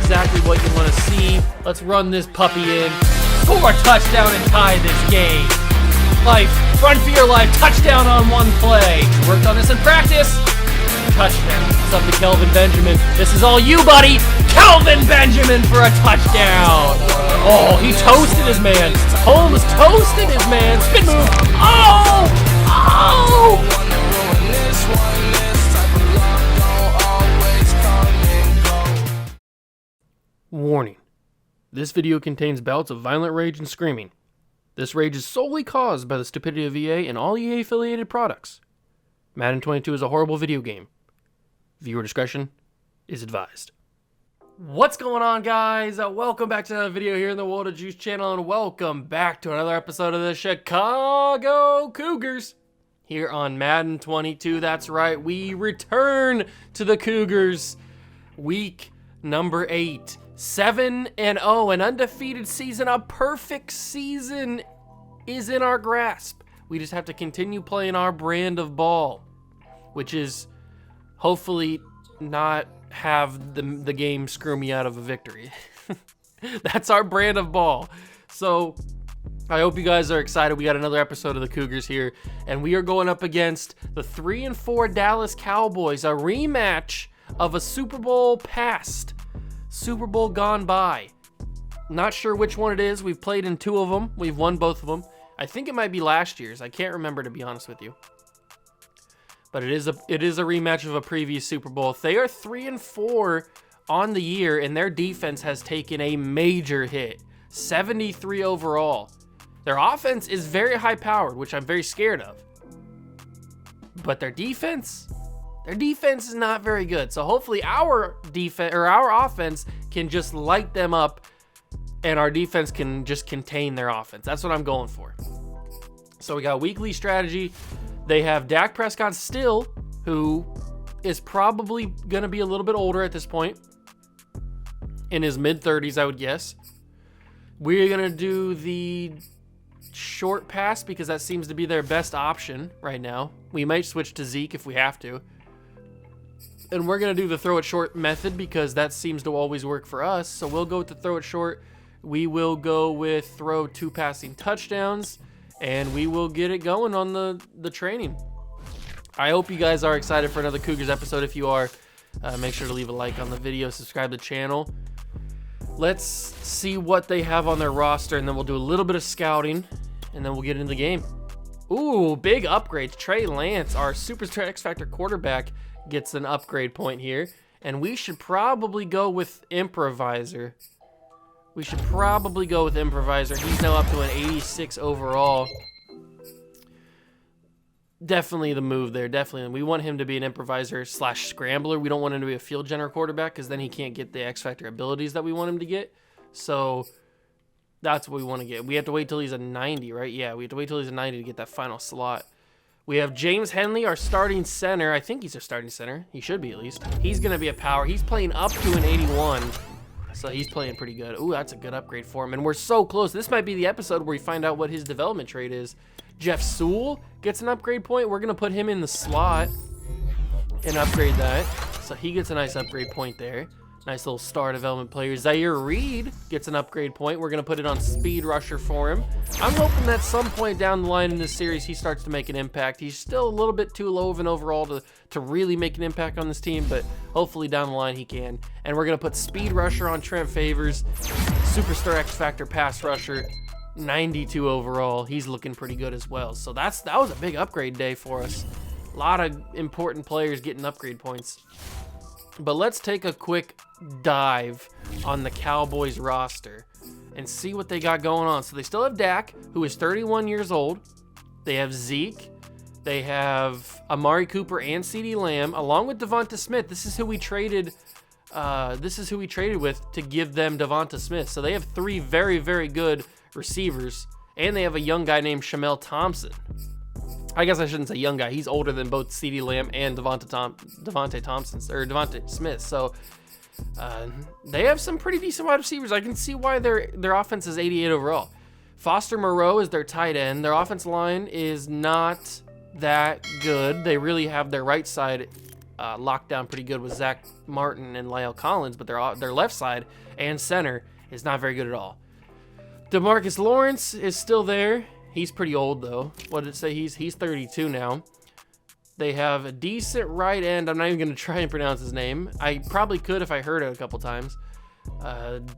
exactly what you want to see. Let's run this puppy in. Score a touchdown and tie this game. Life, run for your life, touchdown on one play. Worked on this in practice. Touchdown. It's up to Kelvin Benjamin. This is all you, buddy. Kelvin Benjamin for a touchdown. Oh, he toasted his man. Holmes toasted his man. Spin move. Oh! Oh! Warning. This video contains bouts of violent rage and screaming. This rage is solely caused by the stupidity of EA and all EA affiliated products. Madden 22 is a horrible video game. Viewer discretion is advised. What's going on, guys? Welcome back to another video here in the World of Juice channel, and welcome back to another episode of the Chicago Cougars here on Madden 22. That's right, we return to the Cougars. Week number 8. 7-0, an undefeated season, a perfect season is in our grasp. We just have to continue playing our brand of ball, which is hopefully not have the game screw me out of a victory. That's our brand of ball. So I hope you guys are excited. We got another episode of the Cougars here, and we are going up against the 3-4 Dallas Cowboys, a rematch of a Super Bowl past. Super Bowl gone by. Not sure which one it is. We've played in 2 of them. We've won both of them. I think it might be last year's. I can't remember, to be honest with you. But it is a rematch of a previous Super Bowl. They are 3-4 on the year, and their defense has taken a major hit. 73 overall. Their offense is very high powered, which I'm very scared of. But their defense is not very good. So hopefully our defense or our offense can just light them up, and our defense can just contain their offense. That's what I'm going for. So we got weekly strategy. They have Dak Prescott still, who is probably going to be a little bit older at this point, in his mid-30s, I would guess. We're going to do the short pass because that seems to be their best option right now. We might switch to Zeke if we have to. And we're going to do the throw it short method because that seems to always work for us. So we'll go with the throw it short. We will go with throw 2 passing touchdowns. And we will get it going on the training. I hope you guys are excited for another Cougars episode. If you are, make sure to leave a like on the video. Subscribe to the channel. Let's see what they have on their roster. And then we'll do a little bit of scouting. And then we'll get into the game. Ooh, big upgrades. Trey Lance, our Superstar X Factor quarterback, gets an upgrade point here, and we should probably go with Improviser. He's now up to an 86 overall. Definitely the move there. Definitely. We want him to be an improviser / scrambler. We don't want him to be a field general quarterback because then he can't get the X Factor abilities that we want him to get. So that's what we want to get. We have to wait till he's a 90, right? Yeah, we have to wait till he's a 90 to get that final slot. We have James Henley, our starting center. I think he's our starting center. He should be, at least. He's going to be a power. He's playing up to an 81. So he's playing pretty good. Ooh, that's a good upgrade for him. And we're so close. This might be the episode where we find out what his development trait is. Jeff Sewell gets an upgrade point. We're going to put him in the slot and upgrade that. So he gets a nice upgrade point there. Nice little star development player. Zaire Reed gets an upgrade point. We're going to put it on speed rusher for him. I'm hoping that some point down the line in this series, he starts to make an impact. He's still a little bit too low of an overall to really make an impact on this team, but hopefully down the line he can. And we're going to put speed rusher on Trent Favors. Superstar X Factor pass rusher, 92 overall. He's looking pretty good as well. So that was a big upgrade day for us. A lot of important players getting upgrade points. But let's take a quick dive on the Cowboys roster and see what they got going on. So they still have Dak, who is 31 years old. They have Zeke. They have Amari Cooper and CeeDee Lamb, along with Devonta Smith. This is who we traded. With to give them Devonta Smith. So they have 3 very, very good receivers, and they have a young guy named Shamel Thompson. I guess I shouldn't say young guy. He's older than both CeeDee Lamb and Devonta Smith. So they have some pretty decent wide receivers. I can see why their offense is 88 overall. Foster Moreau is their tight end. Their offensive line is not that good. They really have their right side locked down pretty good with Zach Martin and Lyle Collins, but their left side and center is not very good at all. DeMarcus Lawrence is still there. He's pretty old, though. What did it say? He's 32 now. They have a decent right end. I'm not even going to try and pronounce his name. I probably could if I heard it a couple times.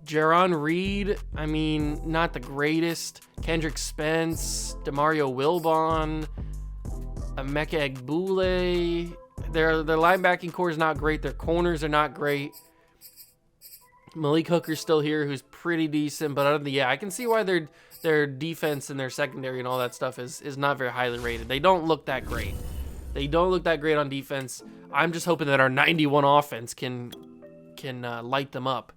Jaron Reed, I mean, not the greatest. Kendrick Spence, Demario Wilbon, Emeka Egbule. Their linebacking core is not great. Their corners are not great. Malik Hooker's still here, who's pretty decent. But other than I can see why their defense and their secondary and all that stuff is not very highly rated. They don't look that great. They don't look that great on defense. I'm just hoping that our 91 offense can light them up.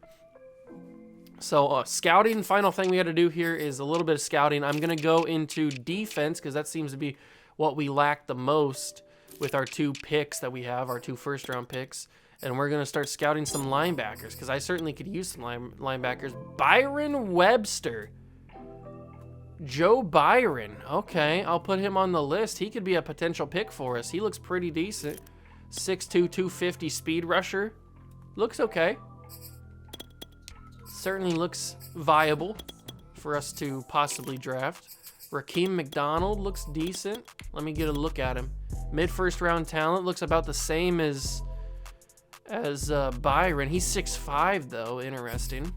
So scouting, final thing we got to do here is a little bit of scouting. I'm going to go into defense because that seems to be what we lack the most with our 2 picks that we have, our 2 first-round picks. And we're going to start scouting some linebackers because I certainly could use some linebackers. Byron Webster. Joe Byron. Okay, I'll put him on the list. He could be a potential pick for us. He looks pretty decent. 6'2", 250 speed rusher. Looks okay. Certainly looks viable for us to possibly draft. Rakeem McDonald looks decent. Let me get a look at him. Mid-first round talent. Looks about the same as Byron. He's 6'5", though. Interesting.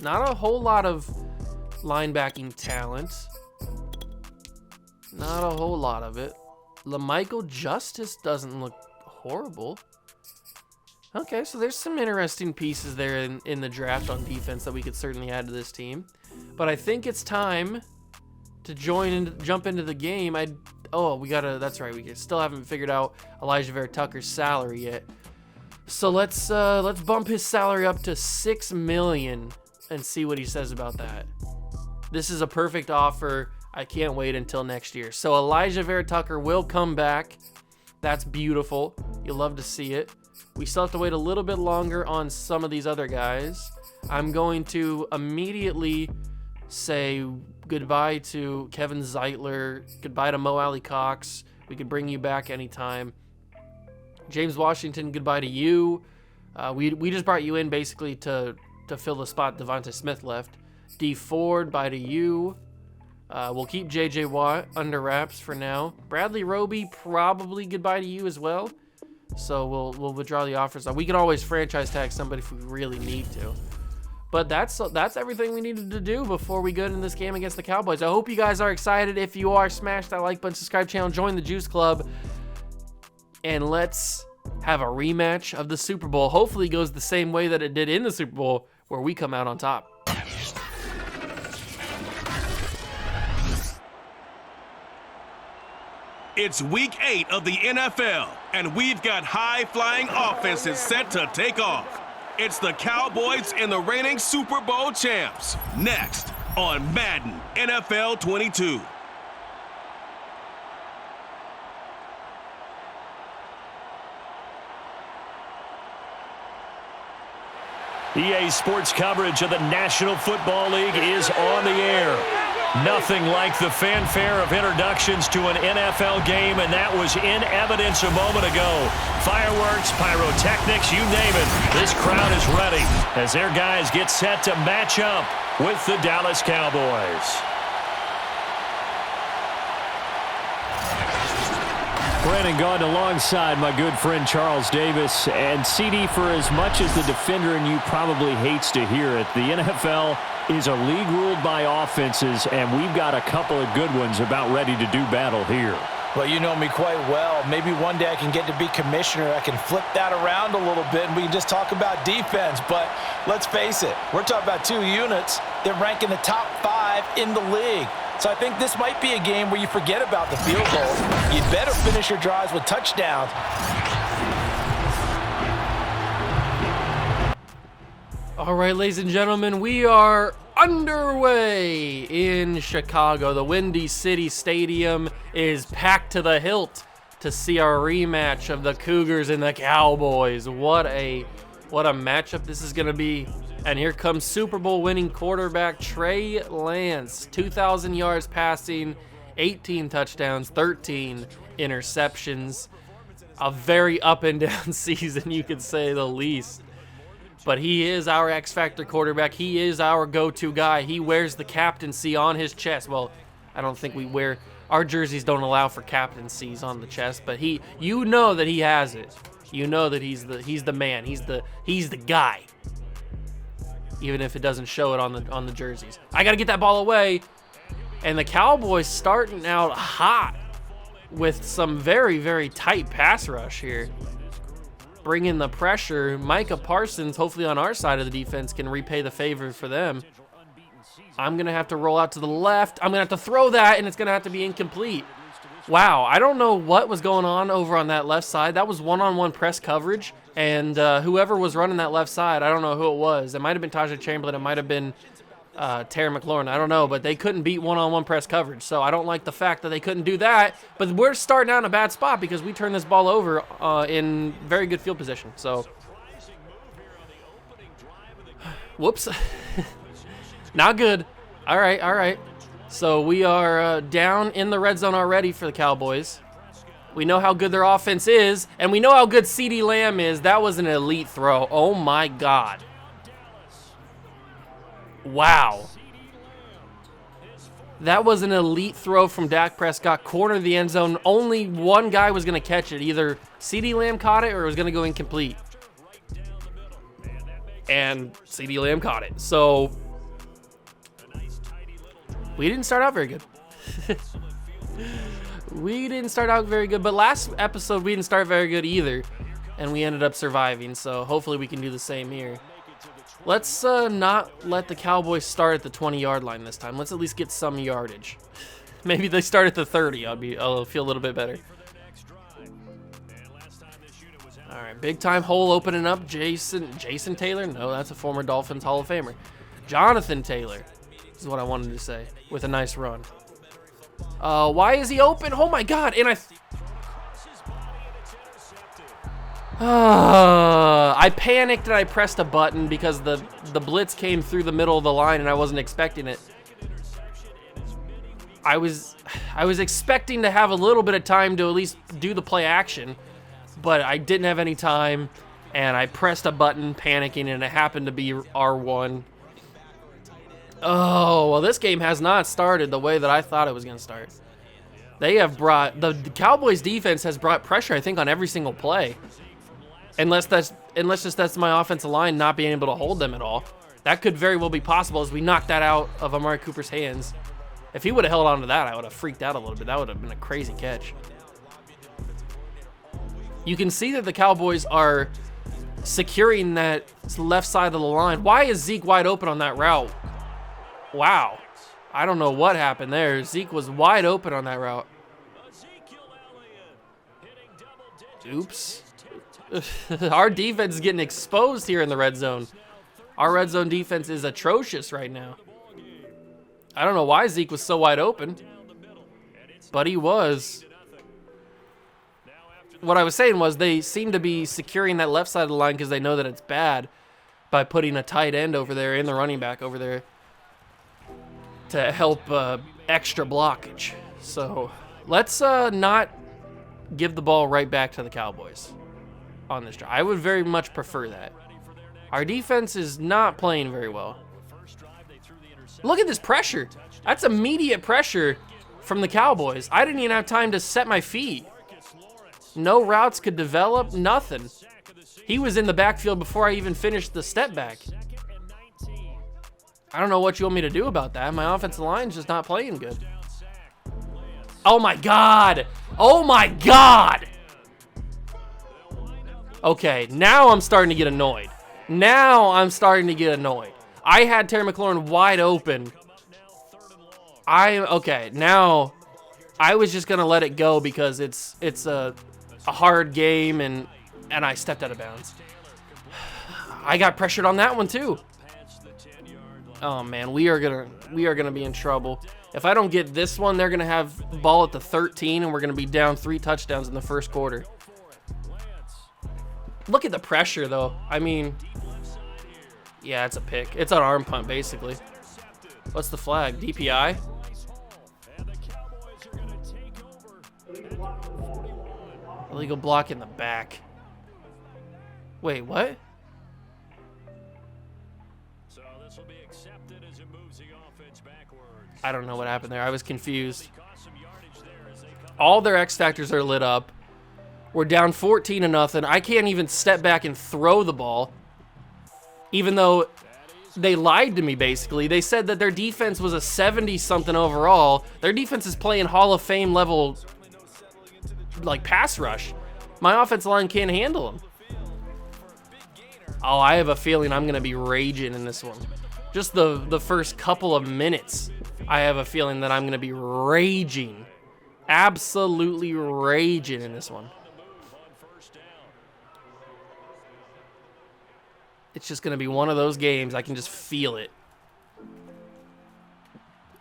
Not a whole lot of linebacking talent. Not a whole lot of it. LaMichael Justice doesn't look horrible. Okay, so there's some interesting pieces there in the draft on defense that we could certainly add to this team. But I think it's time to jump into the game. That's right, we still haven't figured out Elijah Vera Tucker's salary yet. So let's bump his salary up to $6 million and see what he says about that. This is a perfect offer. I can't wait until next year. So Elijah Vera Tucker will come back. That's beautiful. You'll love to see it. We still have to wait a little bit longer on some of these other guys. I'm going to immediately say goodbye to Kevin Zeitler. Goodbye to Mo Alley Cox. We could bring you back anytime. James Washington, goodbye to you. We just brought you in basically to fill the spot Devonta Smith left. D Ford, bye to you. We'll keep JJ Watt under wraps for now. Bradley Roby, probably goodbye to you as well. So we'll withdraw the offers. We can always franchise tag somebody if we really need to. But that's everything we needed to do before we go into this game against the Cowboys. I hope you guys are excited. If you are, smash that like button, subscribe channel, join the Juice Club, and let's have a rematch of the Super Bowl. Hopefully it goes the same way that it did in the Super Bowl, where we come out on top. It's week 8 of the NFL, and we've got high-flying offenses set to take off. It's the Cowboys and the reigning Super Bowl champs. Next on Madden NFL 22. EA Sports coverage of the National Football League is on the air. Nothing like the fanfare of introductions to an NFL game, and that was in evidence a moment ago. Fireworks, pyrotechnics, you name it. This crowd is ready as their guys get set to match up with the Dallas Cowboys. Brandon Gaudin alongside my good friend Charles Davis. And CD, for as much as the defender in you probably hates to hear it, the NFL is a league ruled by offenses, and we've got a couple of good ones about ready to do battle here. Well, you know me quite well. Maybe one day I can get to be commissioner. I can flip that around a little bit, and we can just talk about defense. But let's face it, we're talking about 2 units that rank in the top 5 in the league. So I think this might be a game where you forget about the field goals. You better finish your drives with touchdowns. All right, ladies and gentlemen, we are underway in Chicago. The Windy City Stadium is packed to the hilt to see our rematch of the Cougars and the Cowboys. What a matchup this is going to be. And here comes Super Bowl winning quarterback Trey Lance. 2,000 yards passing, 18 touchdowns, 13 interceptions. a very up and down season, you could say the least. But he is our X Factor quarterback. He is our go-to guy. He wears the captaincy on his chest. Well, I don't think our jerseys don't allow for captaincies on the chest, but you know that he has it. You know that he's the man. He's the guy. Even if it doesn't show it on the jerseys. I got to get that ball away. And the Cowboys starting out hot with some very, very tight pass rush here. Bringing the pressure. Micah Parsons, hopefully on our side of the defense, can repay the favor for them. I'm going to have to roll out to the left. I'm going to have to throw that, and it's going to have to be incomplete. Wow, I don't know what was going on over on that left side. That was one-on-one press coverage, and whoever was running that left side, I don't know who it was. It might have been Tajay Chamberlain. It might have been Terry McLaurin. I don't know, but they couldn't beat one-on-one press coverage, so I don't like the fact that they couldn't do that. But we're starting out in a bad spot because we turned this ball over in very good field position. So, whoops. Not good. All right. So we are down in the red zone already for the Cowboys. We know how good their offense is, and we know how good CeeDee Lamb is. That was an elite throw. Oh, my God. Wow. That was an elite throw from Dak Prescott. Corner of the end zone. Only one guy was going to catch it. Either CeeDee Lamb caught it or it was going to go incomplete. And CeeDee Lamb caught it. So we didn't start out very good. But last episode we didn't start very good either, and we ended up surviving, so hopefully we can do the same here. Let's not let the Cowboys start at the 20-yard line this time. Let's at least get some yardage. Maybe they start at the 30. I'll feel a little bit better. All right, big-time hole opening up. Jason Taylor? No, that's a former Dolphins Hall of Famer. Jonathan Taylor is what I wanted to say, with a nice run. Why is he open? Oh, my God. And I panicked and I pressed a button because the blitz came through the middle of the line and I wasn't expecting it. I was expecting to have a little bit of time to at least do the play action, but I didn't have any time, and I pressed a button panicking, and it happened to be R1. Oh, well, this game has not started the way that I thought it was going to start. The Cowboys defense has brought pressure, I think, on every single play. Unless that's my offensive line not being able to hold them at all. That could very well be possible as we knocked that out of Amari Cooper's hands. If he would have held on to that, I would have freaked out a little bit. That would have been a crazy catch. You can see that the Cowboys are securing that left side of the line. Why is Zeke wide open on that route? Wow. I don't know what happened there. Zeke was wide open on that route. Oops. Our defense is getting exposed here in the red zone. Our red zone defense is atrocious right now. I don't know why Zeke was so wide open, but he was. What I was saying was they seem to be securing that left side of the line because they know that it's bad by putting a tight end over there and the running back over there to help extra blockage. So let's not give the ball right back to the Cowboys on this drive. I would very much prefer that. Our defense is not playing very well. Look at this pressure. That's immediate pressure from the Cowboys. I didn't even have time to set my feet. No routes could develop, nothing. He was in the backfield before I even finished the step back. I don't know what you want me to do about that. My offensive line's just not playing good. Oh my God. Oh my God. Okay, now I'm starting to get annoyed. I had Terry McLaurin wide open. Okay, now I was just going to let it go because it's a hard game and I stepped out of bounds. I got pressured on that one too. Oh man, we are gonna be in trouble. If I don't get this one, they're gonna have ball at the 13 and we're gonna be down 3 touchdowns in the first quarter. Look at the pressure though. I mean, yeah, it's a pick. It's an arm punt basically. What's the flag? DPI? Illegal block in the back. Wait, what? So this will be accepted as it moves the offense backwards. I don't know what happened there. I was confused. All their X factors are lit up. We're down 14-0. I can't even step back and throw the ball. Even though they lied to me, basically. They said that their defense was a 70-something overall. Their defense is playing Hall of Fame level, like, pass rush. My offensive line can't handle them. Oh, I have a feeling I'm going to be raging in this one. Just the first couple of minutes, I have a feeling that I'm going to be raging. Absolutely raging in this one. It's just going to be one of those games. I can just feel it.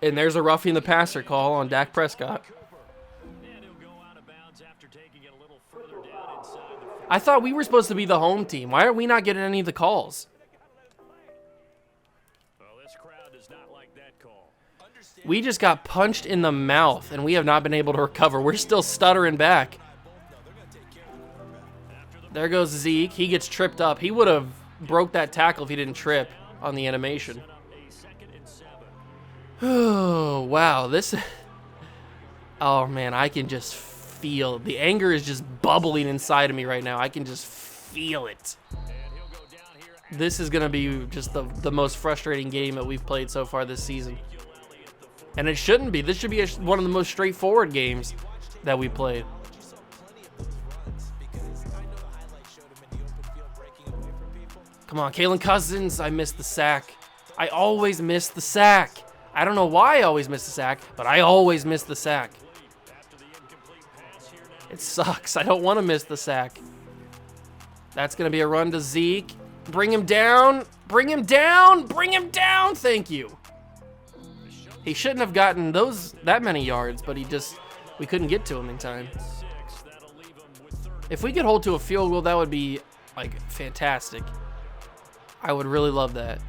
And there's a roughing the passer call on Dak Prescott. I thought we were supposed to be the home team. Why are we not getting any of the calls? Well, this crowd does not like that call. We just got punched in the mouth, and we have not been able to recover. We're still stuttering back. There goes Zeke. He gets tripped up. He would have broke that tackle if he didn't trip on the animation. Oh, wow. This... Oh, man, I can just feel... The anger is just bubbling inside of me right now. I can just feel it. This is going to be just the most frustrating game that we've played so far this season. And it shouldn't be. This should be one of the most straightforward games that we played. Come on, Kalen Cousins. I missed the sack. I always miss the sack. I don't know why I always miss the sack, but I always miss the sack. It sucks. I don't want to miss the sack. That's going to be a run to Zeke. Bring him down. Bring him down. Bring him down. Thank you. He shouldn't have gotten that many yards, but we couldn't get to him in time. If we could hold to a field goal, that would be like fantastic. I would really love that.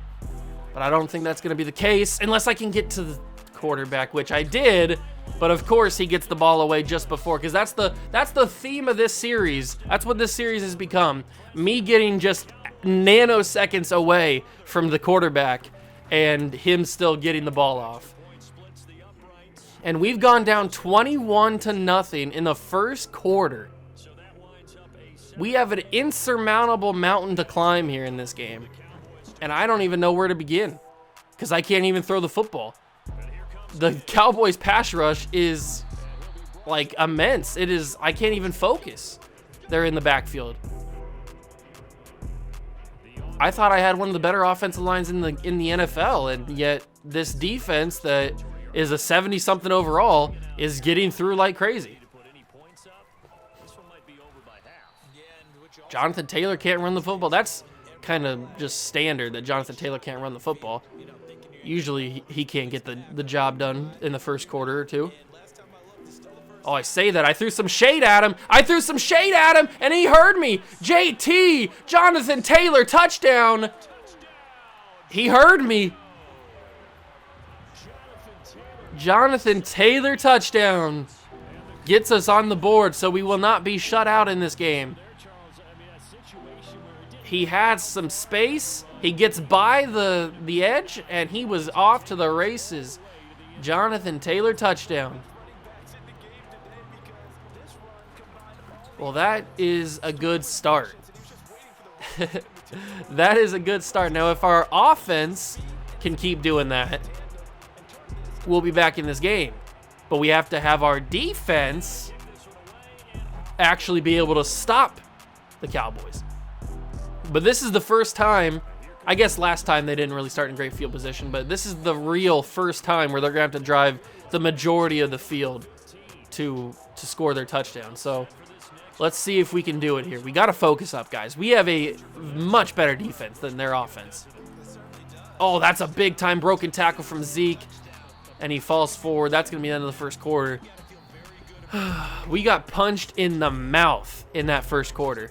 But I don't think that's going to be the case unless I can get to the quarterback, which I did. But of course he gets the ball away just before, because that's the theme of this series. That's what this series has become. Me getting just nanoseconds away from the quarterback and him still getting the ball off. And we've gone down 21-0 in the first quarter. We have an insurmountable mountain to climb here in this game. And I don't even know where to begin, because I can't even throw the football. The Cowboys pass rush is like immense. I can't even focus. They're in the backfield. I thought I had one of the better offensive lines in the NFL, and yet this defense that is a 70-something overall is getting through like crazy. Jonathan Taylor can't run the football. That's kind of just standard that Jonathan Taylor can't run the football. Usually he can't get the job done in the first quarter or two. Oh, I say that. I threw some shade at him. And he heard me. JT, Jonathan Taylor, touchdown. He heard me. Jonathan Taylor, touchdown. Gets us on the board, so we will not be shut out in this game. He had some space. He gets by the edge, and he was off to the races. Jonathan Taylor, touchdown. Well, that is a good start. That is a good start. Now, if our offense can keep doing that, we'll be back in this game. But we have to have our defense actually be able to stop the Cowboys. But this is the first time, I guess last time they didn't really start in great field position, but this is the real first time where they're going to have to drive the majority of the field to score their touchdown. So let's see if we can do it here. We got to focus up, guys. We have a much better defense than their offense. Oh, that's a big-time broken tackle from Zeke, and he falls forward. That's going to be the end of the first quarter. We got punched in the mouth in that first quarter.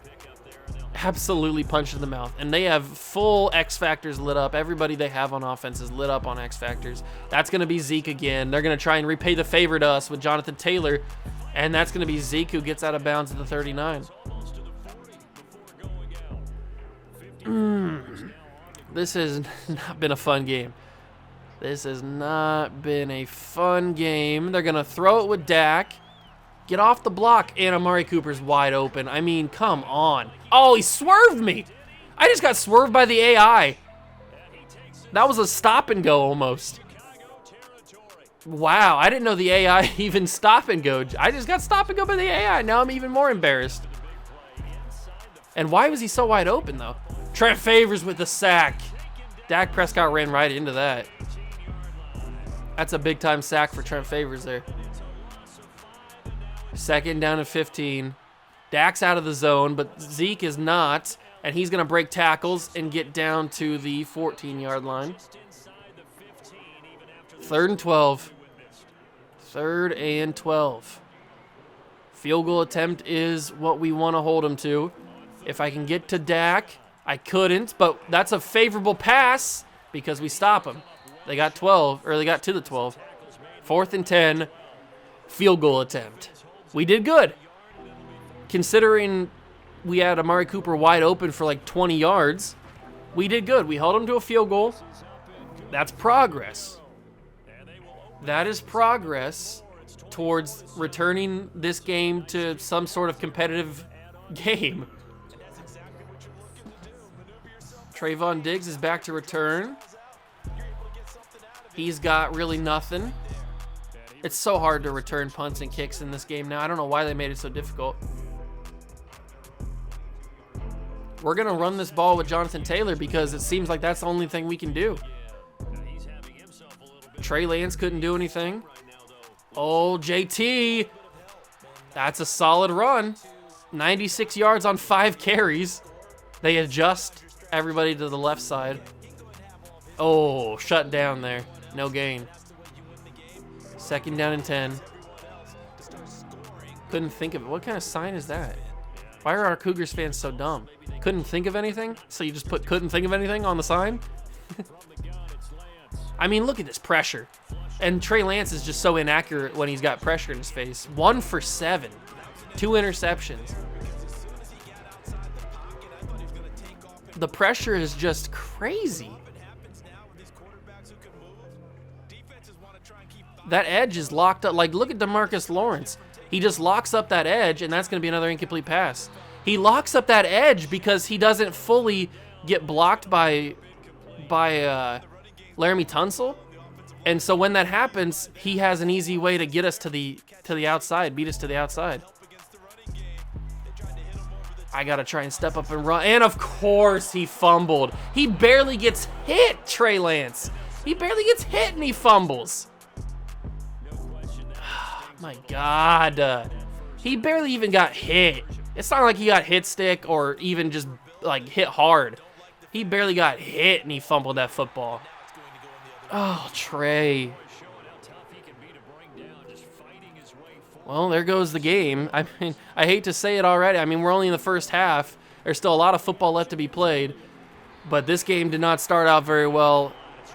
Absolutely punched in the mouth. And they have full X Factors lit up. Everybody they have on offense is lit up on X Factors. That's going to be Zeke again. They're going to try and repay the favor to us with Jonathan Taylor And that's going to be Zeke who gets out of bounds at the 39. This has not been a fun game. This has not been a fun game. They're going to throw it with Dak. Get off the block. And Amari Cooper's wide open. I mean, come on. Oh, he swerved me. I just got swerved by the AI. That was a stop and go almost. Wow, I didn't know the AI even stop and go. I just got stop and go by the AI. Now I'm even more embarrassed. And why was he so wide open, though? Trent Favors with the sack. Dak Prescott ran right into that. That's a big-time sack for Trent Favors there. 2nd down and 15. Dak's out of the zone, but Zeke is not. And he's going to break tackles and get down to the 14-yard line. 3rd and 12. 3rd and 12. Field goal attempt is what we want to hold him to. If I can get to Dak, I couldn't, but that's a favorable pass because we stop him. They got 12, or they got to the 12. 4th and 10, field goal attempt. We did good. Considering we had Amari Cooper wide open for like 20 yards, we did good. We held him to a field goal. That's progress. That is progress towards returning this game to some sort of competitive game. Trayvon Diggs is back to return. He's got really nothing. It's so hard to return punts and kicks in this game now. I don't know why they made it so difficult. We're going to run this ball with Jonathan Taylor because it seems like that's the only thing we can do. Trey Lance couldn't do anything. Oh, JT. That's a solid run. 96 yards on 5 carries. They adjust everybody to the left side. Oh, shut down there. No gain. 2nd down and 10. Couldn't think of it. What kind of sign is that? Why are our Cougars fans so dumb? Couldn't think of anything? So you just put couldn't think of anything on the sign? I mean, look at this pressure. And Trey Lance is just so inaccurate when he's got pressure in his face. 1 for 7. 2 interceptions. The pressure is just crazy. That edge is locked up. Like, look at DeMarcus Lawrence. He just locks up that edge, and that's going to be another incomplete pass. He locks up that edge because he doesn't fully get blocked by Laramie Tunsil. And so when that happens, he has an easy way to get us to the outside, beat us to the outside. I got to try and step up and run. And, of course, he fumbled. He barely gets hit, Trey Lance. He barely gets hit, and he fumbles. My God. He barely even got hit. It's not like he got hit stick or even just, like, hit hard. He barely got hit, and he fumbled that football. Oh, Trey. Well, there goes the game. I mean, I hate to say it already. I mean, we're only in the first half. There's still a lot of football left to be played. But this game did not start out very well.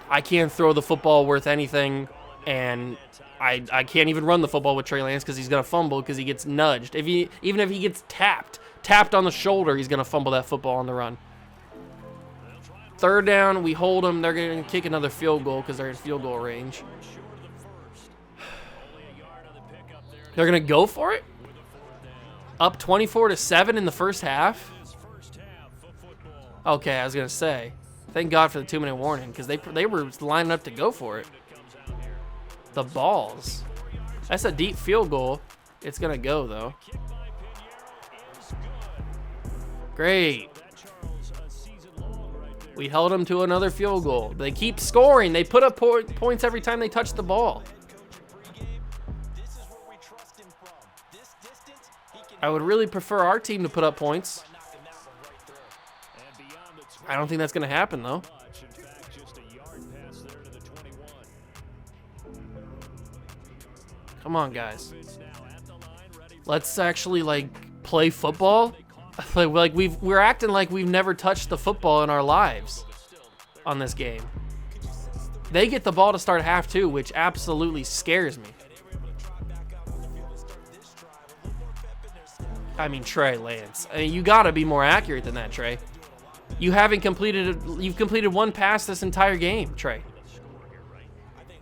I can't throw the football worth anything, and I can't even run the football with Trey Lance because he's going to fumble because he gets nudged. Even if he gets tapped on the shoulder, he's going to fumble that football on the run. 3rd down, we hold them. They're going to kick another field goal because they're in field goal range. They're going to go for it? Up 24-7 in the first half? Okay, I was going to say. Thank God for the 2-minute warning because they were lining up to go for it. The balls. That's a deep field goal. It's going to go, though. Great. We held them to another field goal. They keep scoring. They put up points every time they touch the ball. I would really prefer our team to put up points. I don't think that's going to happen, though. Come on, guys. Let's actually, like, play football. Like we're acting like we've never touched the football in our lives on this game. They get the ball to start half too, which absolutely scares me. I mean, Trey Lance. I mean, you got to be more accurate than that, Trey. You've completed one pass this entire game, Trey.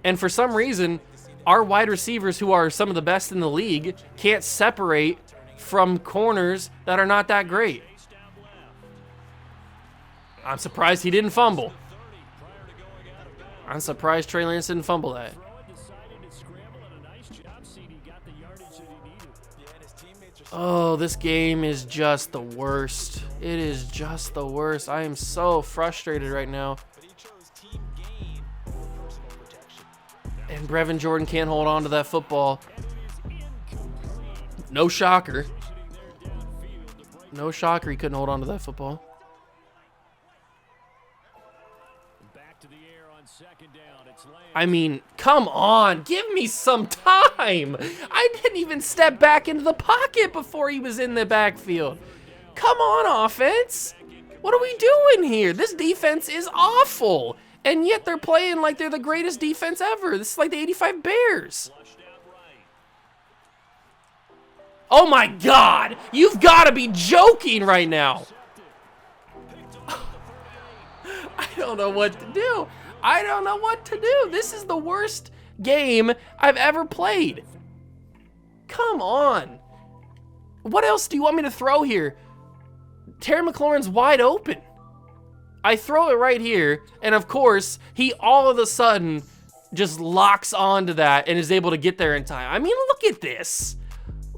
And for some reason, our wide receivers, who are some of the best in the league, can't separate from corners that are not that great. I'm surprised he didn't fumble. I'm surprised Trey Lance didn't fumble that. Oh, this game is just the worst. It is just the worst. I am so frustrated right now. And Brevin Jordan can't hold on to that football. No shocker. No shocker he couldn't hold on to that football. I mean, come on. Give me some time. I didn't even step back into the pocket before he was in the backfield. Come on, offense. What are we doing here? This defense is awful. And yet they're playing like they're the greatest defense ever. This is like the 85 Bears. Oh my God. You've got to be joking right now. I don't know what to do. I don't know what to do. This is the worst game I've ever played. Come on. What else do you want me to throw here? Terry McLaurin's wide open. I throw it right here, and of course, he all of a sudden just locks onto that and is able to get there in time. I mean, look at this.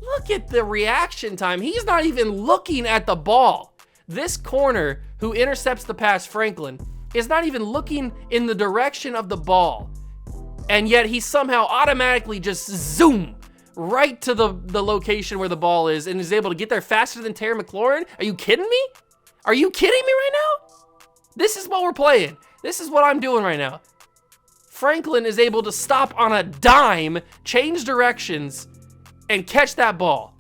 Look at the reaction time. He's not even looking at the ball. This corner who intercepts the pass, Franklin, is not even looking in the direction of the ball. And yet he somehow automatically just zoom right to the location where the ball is and is able to get there faster than Terry McLaurin. Are you kidding me? Are you kidding me right now? This is what we're playing. This is what I'm doing right now. Franklin is able to stop on a dime, change directions, and catch that ball.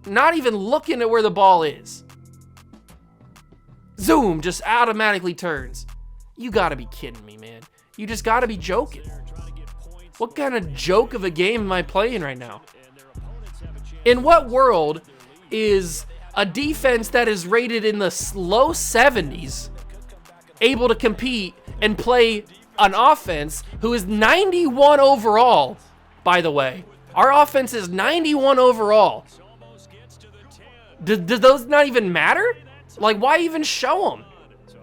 Not even looking at where the ball is. Zoom, just automatically turns. You gotta be kidding me, man. You just gotta be joking. What kind of joke of a game am I playing right now? In what world is a defense that is rated in the low 70s able to compete and play an offense who is 91 overall, by the way? Our offense is 91 overall. Do those not even matter? Like, why even show them?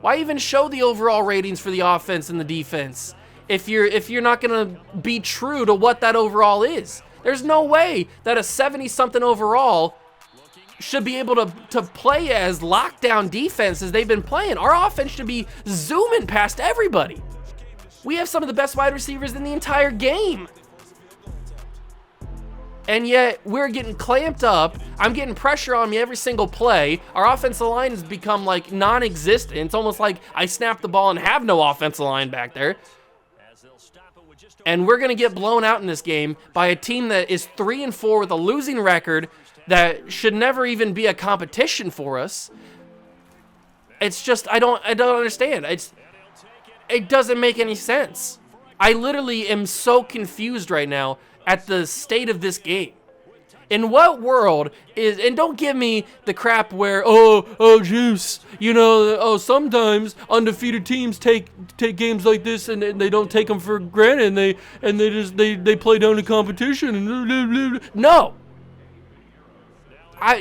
Why even show the overall ratings for the offense and the defense if you're not gonna be true to what that overall is? There's no way that a 70-something overall should be able to play as lockdown defense as they've been playing. Our offense should be zooming past everybody. We have some of the best wide receivers in the entire game. And yet, we're getting clamped up. I'm getting pressure on me every single play. Our offensive line has become like non-existent. It's almost like I snap the ball and have no offensive line back there. And we're going to get blown out in this game by a team that is 3-4 with a losing record that should never even be a competition for us. It's just, I don't understand. It doesn't make any sense. I literally am so confused right now at the state of this game. In what world is, and don't give me the crap where, juice, sometimes undefeated teams take games like this and they don't take them for granted and they play down the competition and blah, blah, blah.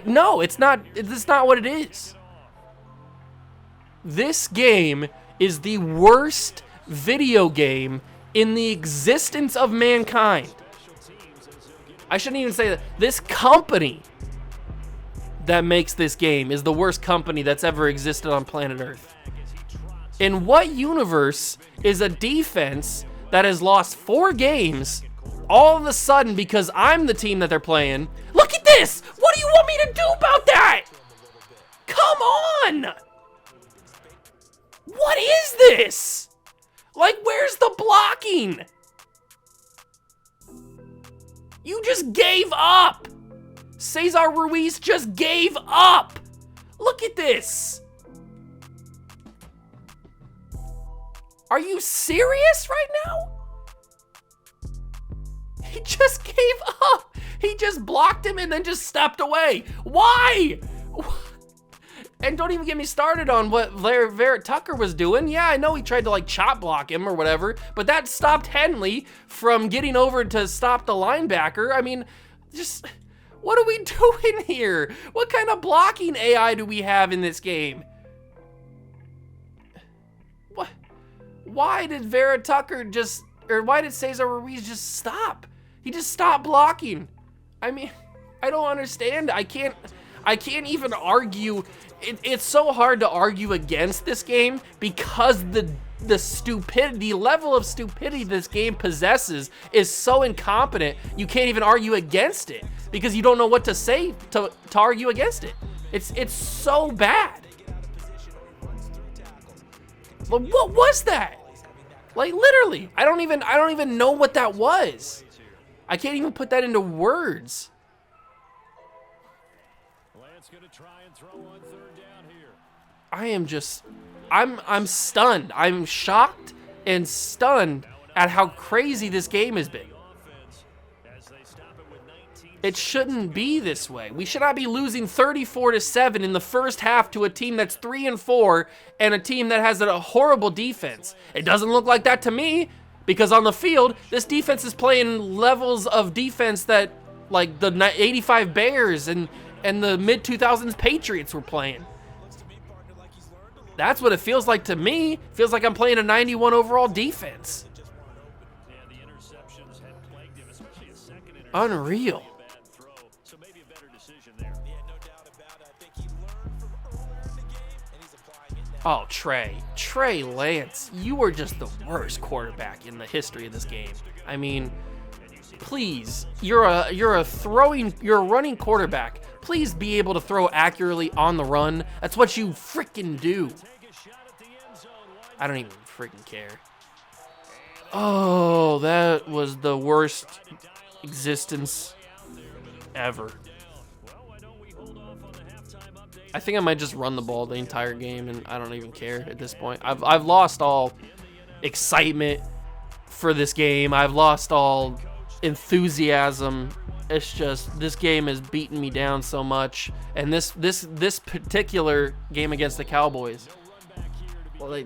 No, it's not what it is. This game is the worst video game in the existence of mankind. I shouldn't even say that. This company that makes this game is the worst company that's ever existed on planet Earth. In what universe is a defense that has lost 4 games all of a sudden because I'm the team that they're playing? Look at this! What do you want me to do about that? Come on! What is this? Like, where's the blocking? You just gave up. Cesar Ruiz just gave up. Look at this. Are you serious right now? He just gave up. He just blocked him and then just stepped away. Why? And don't even get me started on what Verrett Tucker was doing. Yeah, I know he tried to like chop block him or whatever, but that stopped Henley from getting over to stop the linebacker. I mean, just what are we doing here? What kind of blocking AI do we have in this game? What? Why did Verrett Tucker why did Cesar Ruiz just stop? He just stopped blocking. I mean, I don't understand. I can't even argue. It's so hard to argue against this game because the stupidity, level of stupidity this game possesses is so incompetent. You can't even argue against it because you don't know what to say to argue against it. It's so bad. But what was that? Like literally, I don't even know what that was. I can't even put that into words. I'm stunned. I'm shocked and stunned at how crazy this game has been. It shouldn't be this way. We should not be losing 34-7 in the first half to a team that's 3-4 and a team that has a horrible defense. It doesn't look like that to me because on the field, this defense is playing levels of defense that like the 85 Bears and the mid-2000s Patriots were playing. That's what it feels like to me. It feels like I'm playing a 91 overall defense. Unreal. Oh, Trey Lance, you are just the worst quarterback in the history of this game. I mean, please, you're a running quarterback. Please be able to throw accurately on the run. That's what you freaking do. I don't even freaking care. Oh, that was the worst existence ever. I think I might just run the ball the entire game, and I don't even care at this point. I've lost all excitement for this game. I've lost all enthusiasm. It's just this game has beaten me down so much, and this particular game against the Cowboys. Well,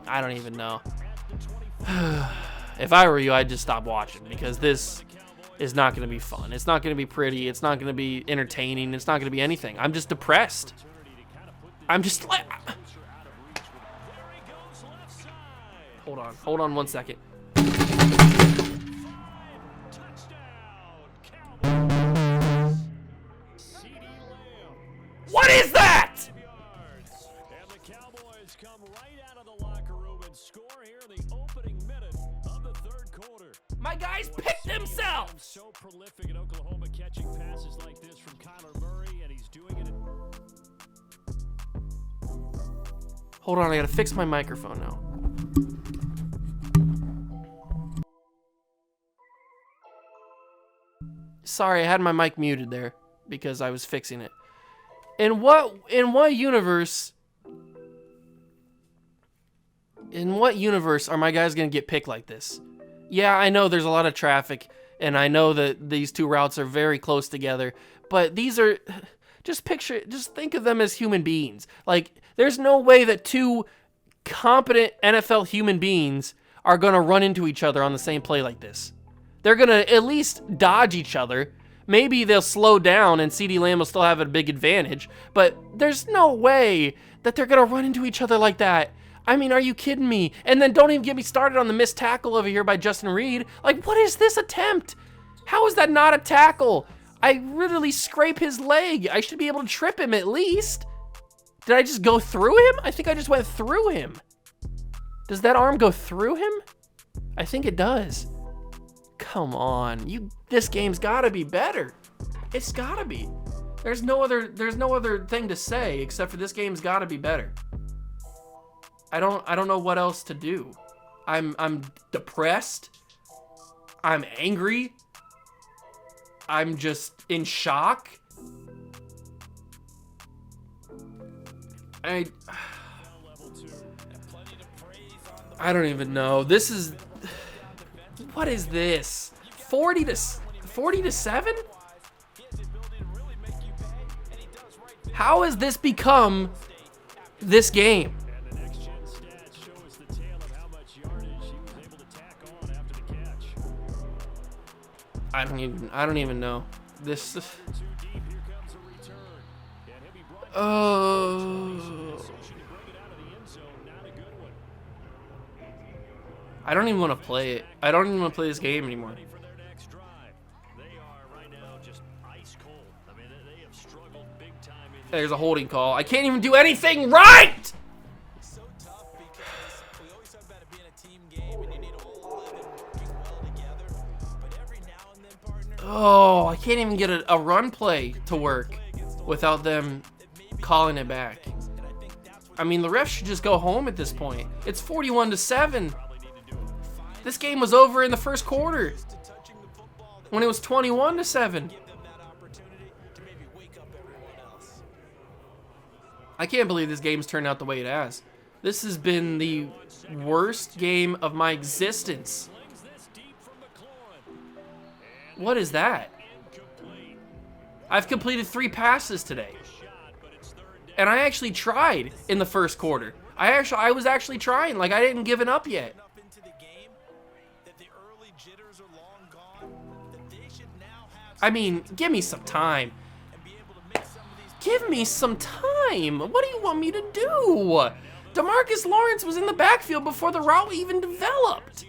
I don't even know. If I were you, I'd just stop watching because this is not going to be fun. It's not going to be pretty. It's not going to be entertaining. It's not going to be anything. I'm just depressed. I'm just like... Hold on 1 second. What is that? And the Cowboys come right out of the locker room and score here in the opening minute of the third quarter. My guys picked themselves. So prolific in Oklahoma catching passes like this from Kyler Murray, and he's doing it. Hold on, I gotta fix my microphone now. Sorry, I had my mic muted there because I was fixing it. In what universe are my guys gonna get picked like this? Yeah, I know there's a lot of traffic, and I know that these two routes are very close together, but these are, just think of them as human beings. Like, there's no way that two competent NFL human beings are gonna run into each other on the same play like this. They're gonna at least dodge each other. Maybe they'll slow down and CeeDee Lamb will still have a big advantage, but there's no way that they're gonna run into each other like that. I mean, are you kidding me? And then don't even get me started on the missed tackle over here by Justin Reed. Like, what is this attempt? How is that not a tackle? I literally scrape his leg. I should be able to trip him at least. Did I just go through him? I think I just went through him. Does that arm go through him? I think it does. Come on, this game's gotta be better. It's gotta be. There's no other thing to say except for this game's gotta be better. I don't know what else to do. I'm depressed. I'm angry. I'm just in shock. I don't even know. What is this? 40 to 7? How has this become this game? I don't even know. This I don't even want to play it. I don't even want to play this game anymore. There's a holding call. I can't even do anything right! Oh, I can't even get a run play to work without them calling it back. I mean, the refs should just go home at this point. It's 41-7. This game was over in the first quarter when it was 21-7. I can't believe this game's turned out the way it has. This has been the worst game of my existence. What is that? I've completed 3 passes today. And I actually tried in the first quarter. I was actually trying, like I didn't give it up yet. I mean, give me some time. Give me some time. What do you want me to do? DeMarcus Lawrence was in the backfield before the route even developed.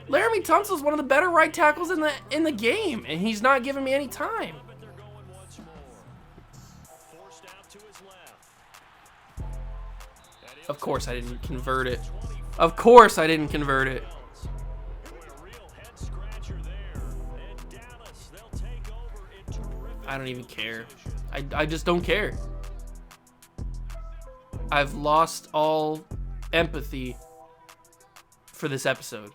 Laramie Tunsil's one of the better right tackles in the game, and he's not giving me any time. Of course I didn't convert it. Of course I didn't convert it. I don't even care. I just don't care. I've lost all empathy for this episode.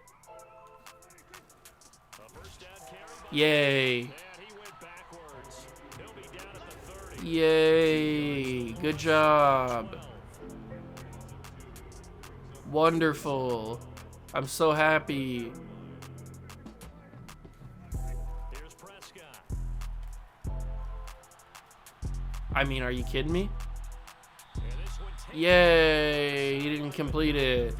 Yay. Yay. Good job. Wonderful. I'm so happy. I mean, are you kidding me? Yay, he didn't complete it.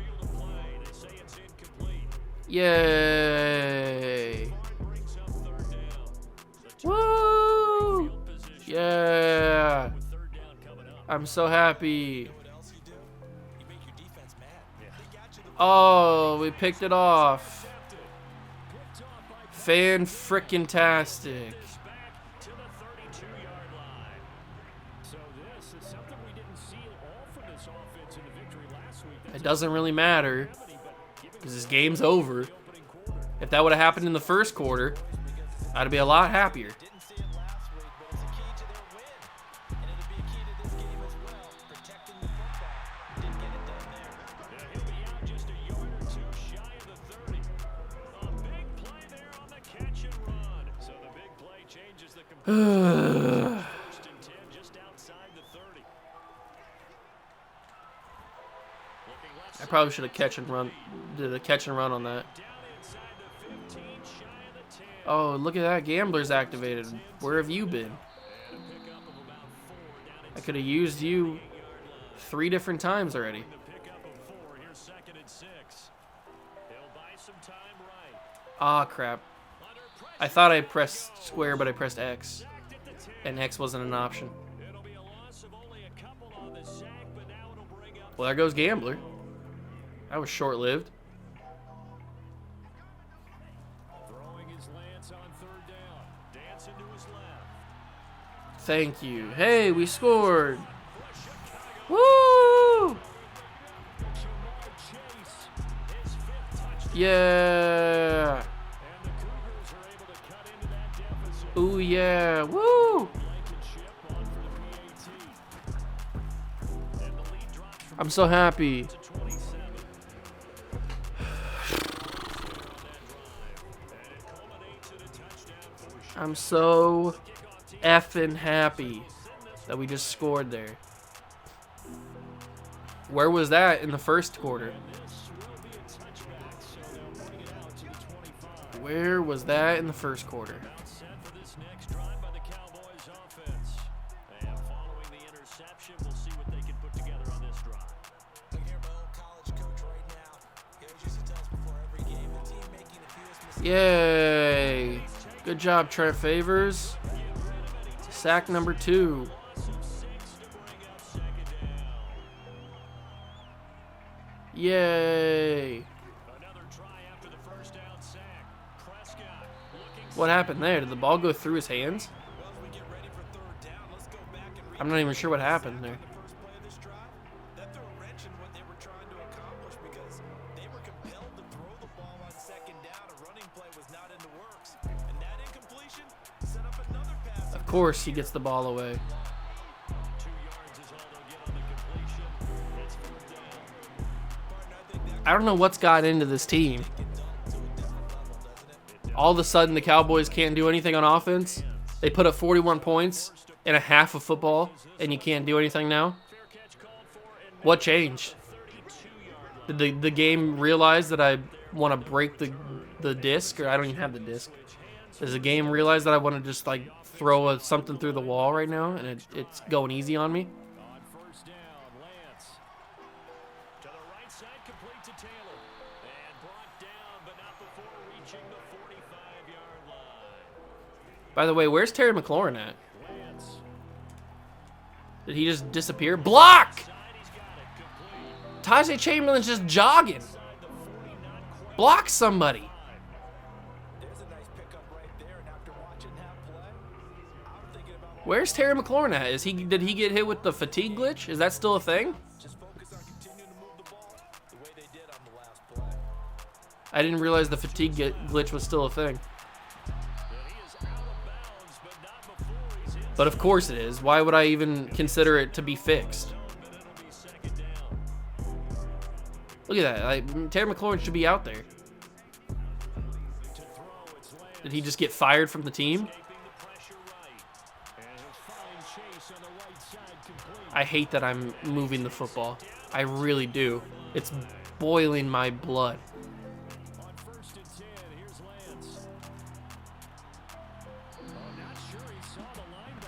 Yay. Woo! Yeah. I'm so happy. Oh, we picked it off. Fan-frickin-tastic. It doesn't really matter because this game's over. If that would have happened in the first quarter, I'd be a lot happier. I probably should have did a catch and run on that. Oh, look at that. Gambler's activated. Where have you been? I could have used you 3 different times already. Ah, crap. I thought I pressed square, but I pressed X. And X wasn't an option. Well, there goes Gambler. That was short-lived. Thank you. Hey, we scored. Woo! Yeah. Ooh, yeah. Woo! I'm so happy. I'm so effing happy that we just scored there. Where was that in the first quarter? Where was that in the first quarter? Yay. Good job, Trent Favors. Sack number 2. Yay. What happened there? Did the ball go through his hands? I'm not even sure what happened there. Of course he gets the ball away. I don't know what's got into this team. All of a sudden the Cowboys can't do anything on offense. They put up 41 points in a half of football, and you can't do anything now? What changed? Did the game realize that I want to break the disc? Or I don't even have the disc. Does the game realize that I want to just like throw something through the wall right now, and it's going easy on me? By the way, where's Terry McLaurin at? Did he just disappear? Block! Tajay Chamberlain's just jogging. Block somebody. Where's Terry McLaurin at? Did he get hit with the fatigue glitch? Is that still a thing? I didn't realize the fatigue glitch was still a thing. But of course it is. Why would I even consider it to be fixed? Look at that. Terry McLaurin should be out there. Did he just get fired from the team? I hate that I'm moving the football. I really do. It's boiling my blood.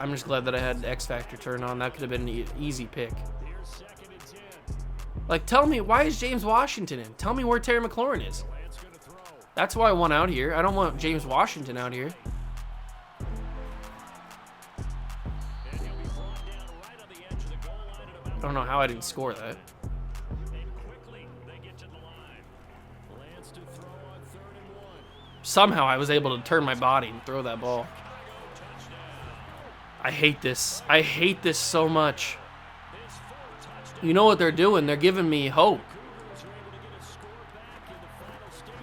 I'm just glad that I had X Factor turned on. That could have been an easy pick. Like, tell me, why is James Washington in? Tell me where Terry McLaurin is. That's why I want out here. I don't want James Washington out here. I don't know how I didn't score that. Somehow I was able to turn my body and throw that ball. I hate this. I hate this so much. You know what they're doing? They're giving me hope.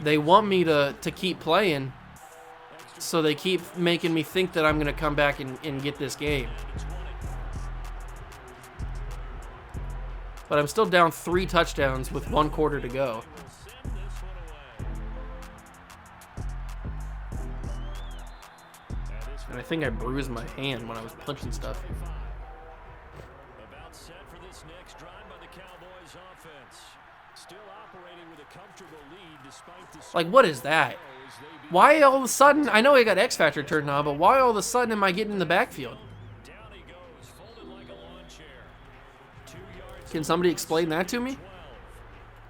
They want me to keep playing, so they keep making me think that I'm going to come back and get this game. But I'm still down 3 touchdowns with 1 quarter to go. And I think I bruised my hand when I was punching stuff. About set for this next drive by the Cowboys offense. Still operating with a comfortable lead despite the... Like, what is that? Why all of a sudden... I know I got X Factor turned on, but why all of a sudden am I getting in the backfield? Down he goes, folded like a lawn chair. 2 yards. Can somebody explain that to me?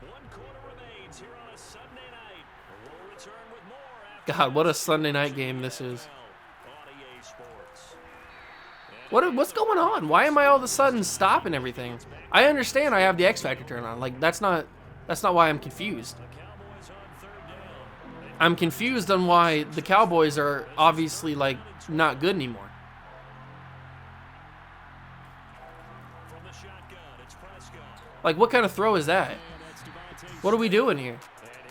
1 quarter remains here on a Sunday night. We'll return with more after... God, what a Sunday night game this is. What's going on? Why am I all of a sudden stopping everything? I understand I have the X Factor turned on. Like, that's not why I'm confused. I'm confused on why the Cowboys are obviously, like, not good anymore. Like, what kind of throw is that? What are we doing here?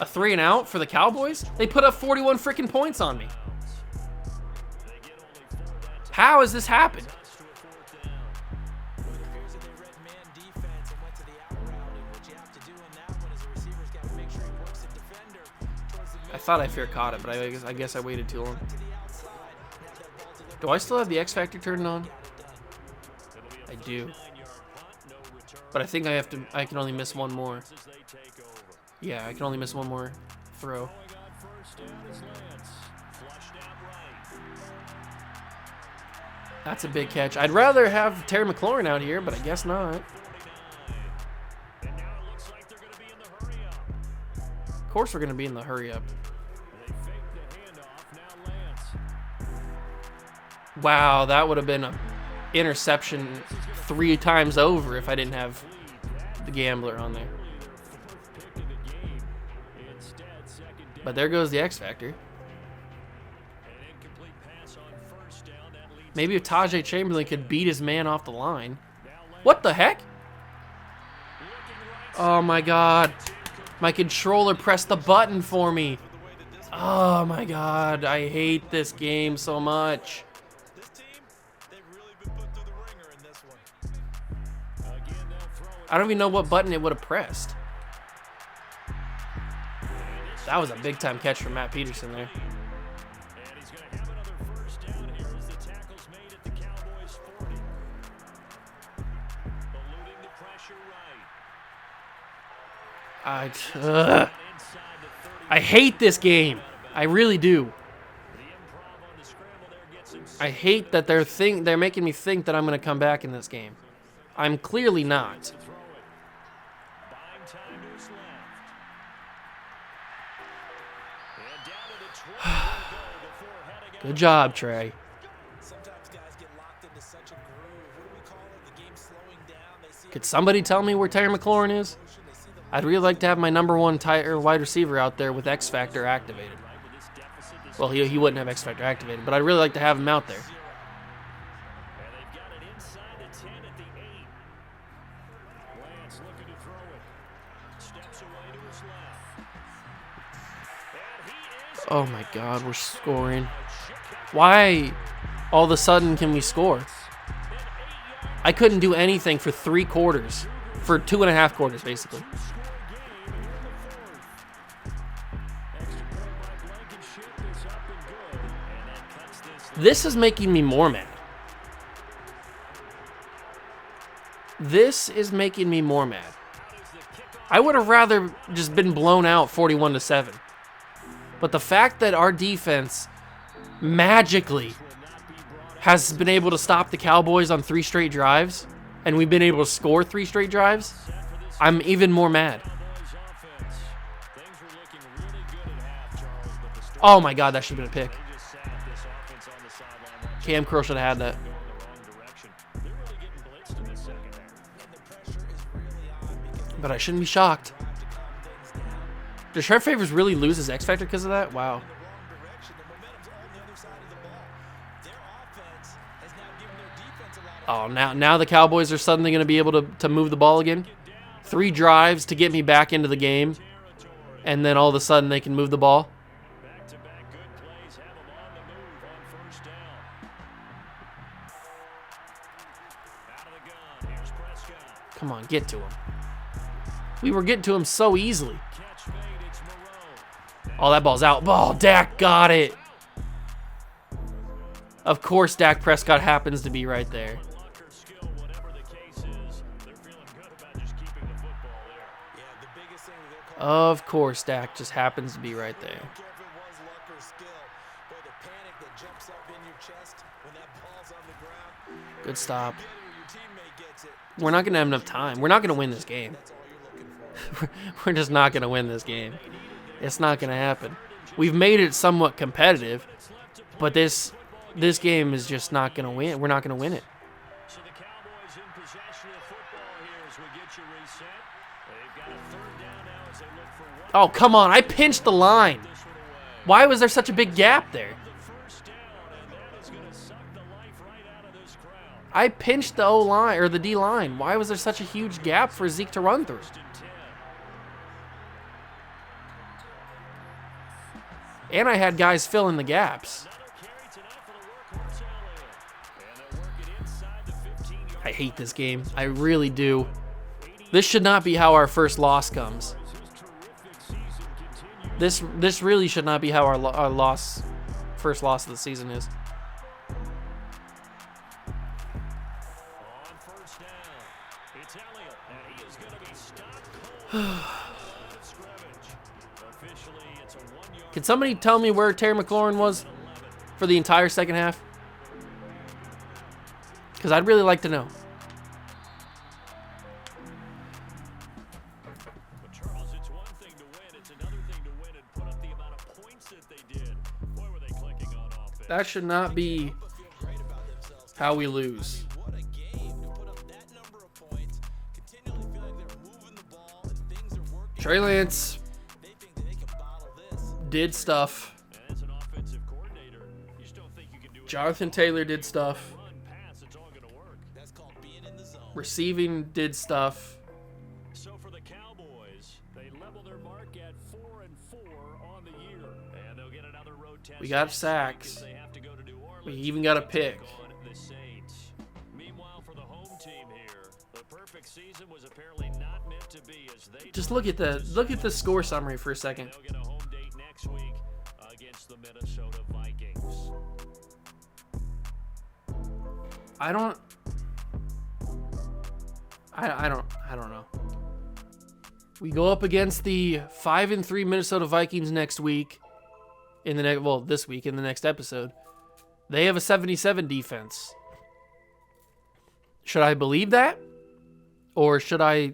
A 3 and out for the Cowboys? They put up 41 freaking points on me. How has this happened? I thought I fair caught it, but I guess I waited too long. Do I still have the X Factor turned on? I do. But I think I can only miss 1 more. Yeah, I can only miss 1 more throw. That's a big catch. I'd rather have Terry McLaurin out here, but I guess not. Of course we're going to be in the hurry up. Wow, that would have been an interception 3 times over if I didn't have the gambler on there. But there goes the X Factor. Maybe if Tajay Chamberlain could beat his man off the line. What the heck? Oh my God. My controller pressed the button for me. Oh my God. I hate this game so much. I don't even know what button it would have pressed. That was a big time catch from Matt Peterson there. And he's going to have another first down here as the tackle's made at the Cowboys 40. Eluding the pressure right. I hate this game. I really do. I hate that they're making me think that I'm going to come back in this game. I'm clearly not. Good job, Trey. Could somebody tell me where Terry McLaurin is? I'd really like to have my number 1 wide receiver out there with X Factor activated. Well, he wouldn't have X Factor activated, but I'd really like to have him out there. Oh my God, we're scoring. Why all of a sudden can we score? I couldn't do anything for 3 quarters. For 2.5 quarters, basically. This is making me more mad. This is making me more mad. I would have rather just been blown out 41-7. But the fact that our defense magically has been able to stop the Cowboys on 3 straight drives, and we've been able to score 3 straight drives, I'm even more mad. Oh my God, that should have been a pick. Cam Curl should have had that. But I shouldn't be shocked. Does Trent Favors really lose his X Factor because of that? Wow. Oh, now the Cowboys are suddenly going to be able to move the ball again. 3 drives to get me back into the game, and then all of a sudden they can move the ball. Come on, get to him. We were getting to him so easily. Oh, that ball's out. Oh, Dak got it. Of course, Dak Prescott happens to be right there. Of course, Dak just happens to be right there. Good stop. We're not going to have enough time. We're not going to win this game. We're just not going to win this game. It's not going to happen. We've made it somewhat competitive, but this game is just not going to win. We're not going to win it. So the Cowboys in possession of football here as we get you reset. They've got a 3rd down now as they look for 1. Oh, come on. I pinched the line. Why was there such a big gap there? I pinched the O-line or the D-line. Why was there such a huge gap for Zeke to run through? And I had guys fill in the gaps. I hate this game. I really do. This should not be how our first loss comes. This really should not be how our first loss of the season is. Can somebody tell me where Terry McLaurin was for the entire second half? Because I'd really like to know. That should not be how we lose. What a game to put up that number of points, continually feel like they're moving the ball and things are working. Trey Lance They think that they can bottle this. did stuff. As an offensive coordinator, you just don't think you can do it. Jonathan Taylor did stuff. Run, pass, it's all going to work. That's called being in the zone. Receiving did stuff. So for the Cowboys, they level their mark at 4-4 on the year. And they'll get another road test. We got next sacks. week as they have to go to New Orleans We even got a to pick. take on the Saints. Meanwhile, for the home team here, the perfect season was apparently not meant to be as they Just look at the score summary for a second. They'll get a home date next week against the Minnesota Vikings. I don't know. We go up against the 5-3 Minnesota Vikings next week. This week in the next episode. They have a 77 defense. Should I believe that? Or should I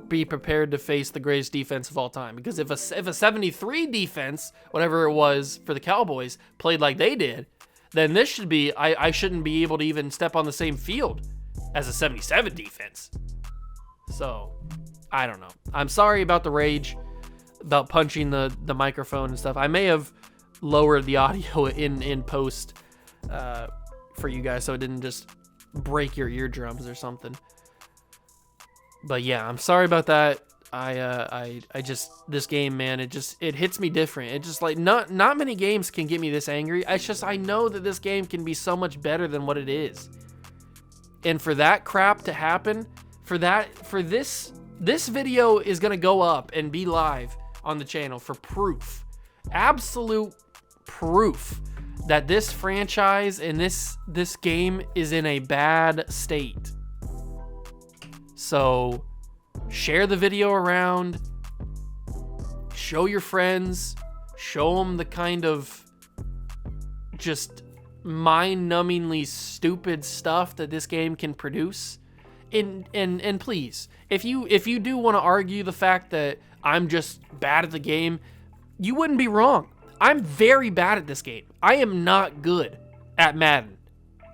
be prepared to face the greatest defense of all time? Because if a 73 defense, whatever it was for the Cowboys, played like they did, then this should be, I shouldn't be able to even step on the same field as a 77 defense. So, I don't know. I'm sorry about the rage, about punching the microphone and stuff. I may have lowered the audio in post for you guys so it didn't just break your eardrums or something. But yeah, I'm sorry about that. I just, this game, man, it hits me different. It just like not many games can get me this angry. It's just, I know that this game can be so much better than what it is. And for that crap to happen, for this video is going to go up and be live on the channel for proof, absolute proof that this franchise and this game is in a bad state. So share the video around, show your friends, show them the kind of just mind-numbingly stupid stuff that this game can produce. And please, if you do want to argue the fact that I'm just bad at the game, you wouldn't be wrong. I'm very bad at this game. I am not good at Madden.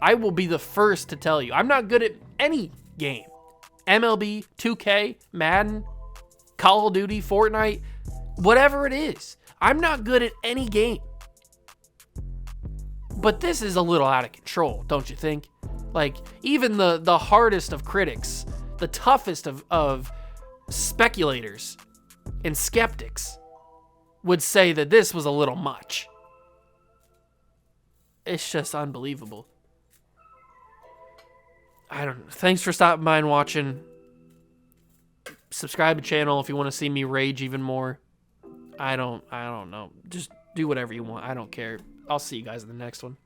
I will be the first to tell you. I'm not good at any game. MLB, 2K, Madden, Call of Duty, Fortnite, whatever it is. I'm not good at any game. But this is a little out of control, don't you think? Like, even the hardest of critics, the toughest of speculators and skeptics would say that this was a little much. It's just unbelievable. I don't know. Thanks for stopping by and watching. Subscribe to the channel if you want to see me rage even more. I don't know. Just do whatever you want. I don't care. I'll see you guys in the next one.